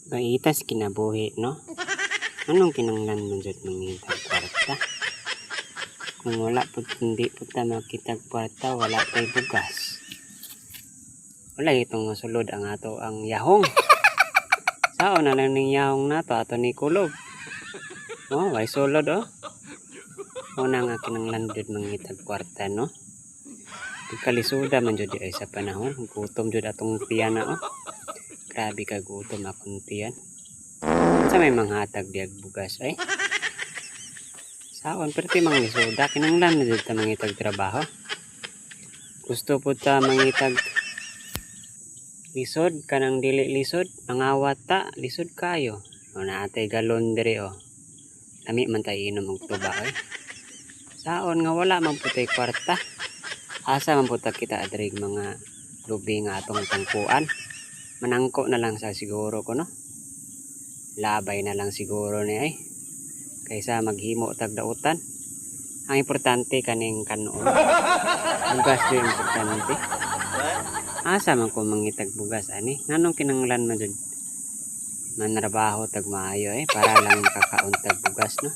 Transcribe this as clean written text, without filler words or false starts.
Gaitas kinabuhi, no? Anong kinanglan man jud mangitag kwarta? Kung wala po, hindi po ta makitag kwarta, wala tay bugas. Wala itong masulod ang ato ang yahong. Sao na lang ning yahong nato ato ni kulob. Oh, way sulod oh. Una nga kinanglan jud mangitag kwarta, no? Pagkalisuda man jud ay sa panahon, gutom jud atong tiyana oh. Grabe ka gutom akong tiyan. Sa may manghatag diag bugas ay. Saon perti mang lisuda kinanglan na jud ta mangitag trabaho. Gusto po ta mangitag lisod kanang dili lisod, mangawat ta lisod kayo. O naatay galon diri oh. Lami man tay inom og tuba oy. Saon nga wala man putay kwarta. Asa man puta kita adrig mga lubi nga atong tangkuan. Manangko na lang sa siguro ko no. Labay na lang siguro ni ay. Kaysa maghimo tag dautan. Ang importante kaning kanon. Bugas din importante. Asa man ko mangitag bugas ani? Nganong kinanglan man jud manrabaho tag maayo para lang makakauntag bugas no.